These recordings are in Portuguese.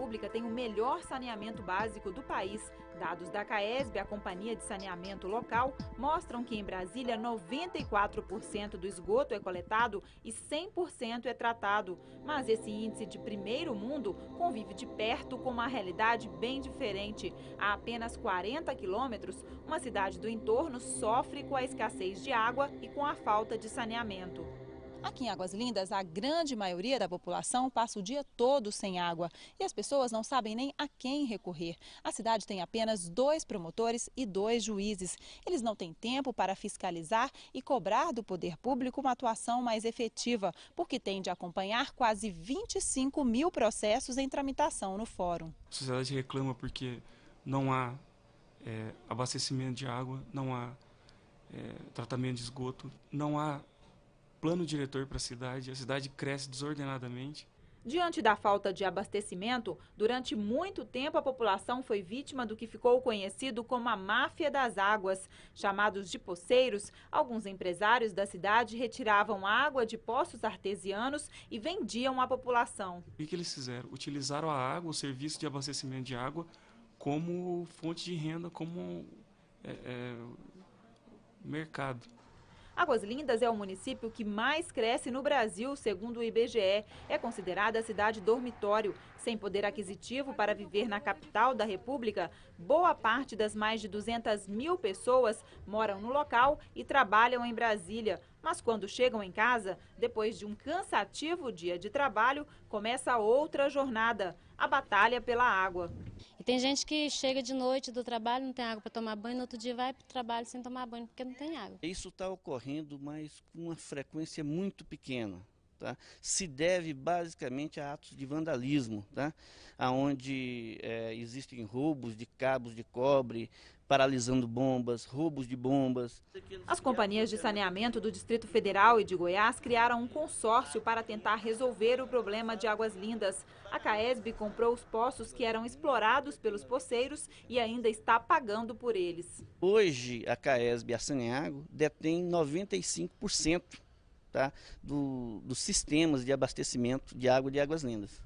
República tem o melhor saneamento básico do país. Dados da CAESB, a Companhia de Saneamento Local, mostram que em Brasília 94% do esgoto é coletado e 100% é tratado. Mas esse índice de primeiro mundo convive de perto com uma realidade bem diferente. A apenas 40 quilômetros, uma cidade do entorno sofre com a escassez de água e com a falta de saneamento. Aqui em Águas Lindas, a grande maioria da população passa o dia todo sem água e as pessoas não sabem nem a quem recorrer. A cidade tem apenas 2 promotores e 2 juízes. Eles não têm tempo para fiscalizar e cobrar do poder público uma atuação mais efetiva, porque tem de acompanhar quase 25 mil processos em tramitação no fórum. A sociedade reclama porque não há abastecimento de água, não há tratamento de esgoto, não há plano diretor para a cidade cresce desordenadamente. Diante da falta de abastecimento, durante muito tempo a população foi vítima do que ficou conhecido como a máfia das águas. Chamados de poceiros, alguns empresários da cidade retiravam água de poços artesianos e vendiam à população. O que eles fizeram? Utilizaram a água, o serviço de abastecimento de água, como fonte de renda, como mercado. Águas Lindas é o município que mais cresce no Brasil, segundo o IBGE. É considerada a cidade dormitório. Sem poder aquisitivo para viver na capital da República, boa parte das mais de 200 mil pessoas moram no local e trabalham em Brasília. Mas quando chegam em casa, depois de um cansativo dia de trabalho, começa outra jornada, a batalha pela água. E tem gente que chega de noite do trabalho, não tem água para tomar banho, no outro dia vai para o trabalho sem tomar banho porque não tem água. Isso está ocorrendo, mas com uma frequência muito pequena. Tá? Se deve basicamente a atos de vandalismo, tá? Onde existem roubos de cabos de cobre, paralisando bombas, roubos de bombas. As companhias de saneamento do Distrito Federal e de Goiás criaram um consórcio para tentar resolver o problema de Águas Lindas. A CAESB comprou os poços que eram explorados pelos poceiros e ainda está pagando por eles. Hoje a CAESB e a Saneago detêm 95%. Tá, dos sistemas de abastecimento de água de Águas Lindas.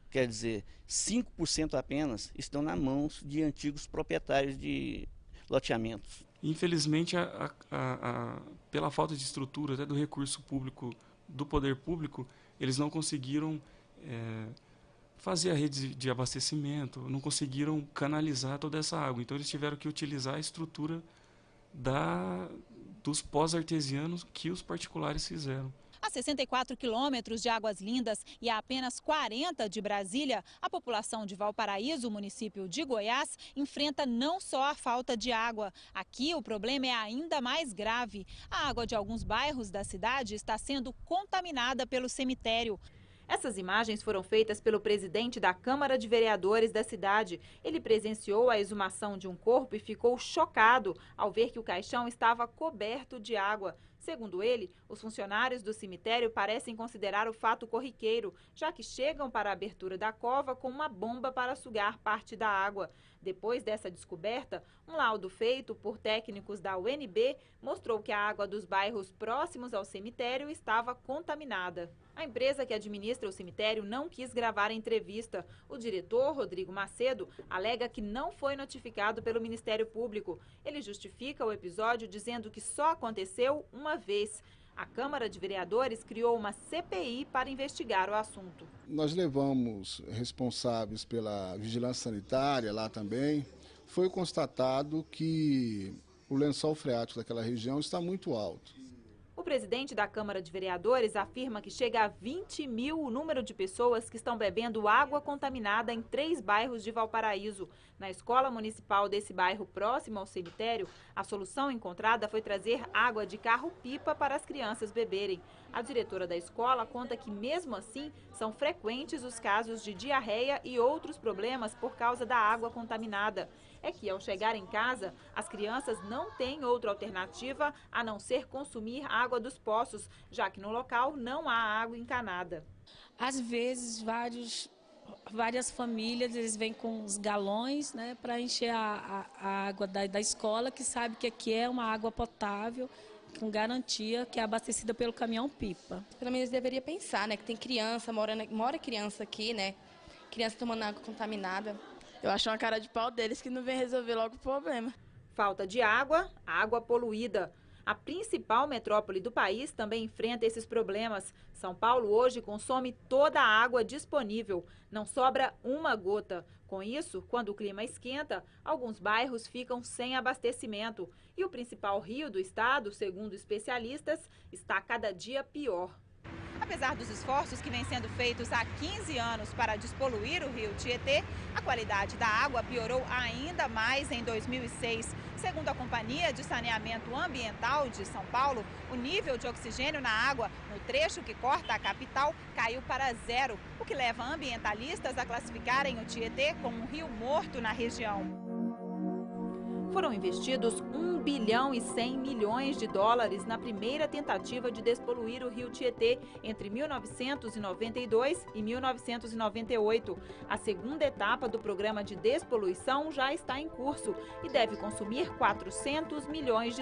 Quer dizer, 5% apenas estão nas mãos de antigos proprietários de loteamentos. Infelizmente, pela falta de estrutura até do recurso público, do poder público, eles não conseguiram fazer a rede de abastecimento, não conseguiram canalizar toda essa água. Então eles tiveram que utilizar a estrutura dos pós-artesianos que os particulares fizeram. A 64 quilômetros de Águas Lindas e a apenas 40 de Brasília, a população de Valparaíso, município de Goiás, enfrenta não só a falta de água. Aqui o problema é ainda mais grave. A água de alguns bairros da cidade está sendo contaminada pelo cemitério. Essas imagens foram feitas pelo presidente da Câmara de Vereadores da cidade. Ele presenciou a exumação de um corpo e ficou chocado ao ver que o caixão estava coberto de água. Segundo ele, os funcionários do cemitério parecem considerar o fato corriqueiro, já que chegam para a abertura da cova com uma bomba para sugar parte da água. Depois dessa descoberta, um laudo feito por técnicos da UNB mostrou que a água dos bairros próximos ao cemitério estava contaminada. A empresa que administra o cemitério não quis gravar a entrevista. O diretor, Rodrigo Macedo, alega que não foi notificado pelo Ministério Público. Ele justifica o episódio dizendo que só aconteceu uma vez. A Câmara de Vereadores criou uma CPI para investigar o assunto. Nós levamos responsáveis pela vigilância sanitária lá também. Foi constatado que o lençol freático daquela região está muito alto. O presidente da Câmara de Vereadores afirma que chega a 20 mil o número de pessoas que estão bebendo água contaminada em 3 bairros de Valparaíso. Na escola municipal desse bairro próximo ao cemitério, a solução encontrada foi trazer água de carro-pipa para as crianças beberem. A diretora da escola conta que, mesmo assim, são frequentes os casos de diarreia e outros problemas por causa da água contaminada. É que, ao chegar em casa, as crianças não têm outra alternativa a não ser consumir água dos poços, já que no local não há água encanada. Às vezes, várias famílias eles vêm com os galões, né, para encher a água da escola, que sabe que aqui é uma água potável, com garantia, que é abastecida pelo caminhão-pipa. Pelo menos deveria pensar, né, que tem criança, mora criança aqui, né, criança tomando água contaminada. Eu acho uma cara de pau deles que não vem resolver logo o problema. Falta de água, água poluída. A principal metrópole do país também enfrenta esses problemas. São Paulo hoje consome toda a água disponível, não sobra uma gota. Com isso, quando o clima esquenta, alguns bairros ficam sem abastecimento. E o principal rio do estado, segundo especialistas, está cada dia pior. Apesar dos esforços que vêm sendo feitos há 15 anos para despoluir o rio Tietê, a qualidade da água piorou ainda mais em 2006. Segundo a Companhia de Saneamento Ambiental de São Paulo, o nível de oxigênio na água no trecho que corta a capital caiu para 0, o que leva ambientalistas a classificarem o Tietê como um rio morto na região. Foram investidos US$ 1 bilhão e 100 milhões na primeira tentativa de despoluir o rio Tietê entre 1992 e 1998. A segunda etapa do programa de despoluição já está em curso e deve consumir US$ 400 milhões.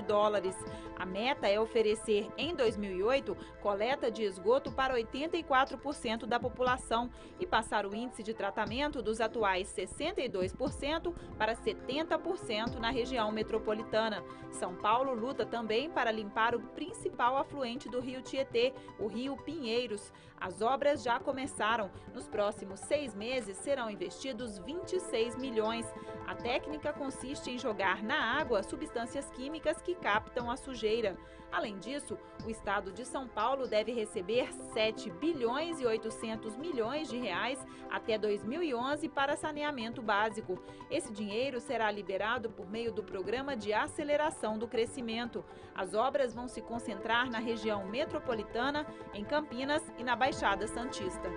A meta é oferecer, em 2008, coleta de esgoto para 84% da população e passar o índice de tratamento dos atuais 62% para 70% na região metropolitana. São Paulo luta também para limpar o principal afluente do rio Tietê, o rio Pinheiros. As obras já começaram. Nos próximos 6 meses serão investidos 26 milhões. A técnica consiste em jogar na água substâncias químicas que captam a sujeira. Além disso, o estado de São Paulo deve receber 7 bilhões e 800 milhões de reais até 2011 para saneamento básico. Esse dinheiro será liberado por meio do Programa de Aceleração do Crescimento. As obras vão se concentrar na região metropolitana, em Campinas e na Baixada Santista.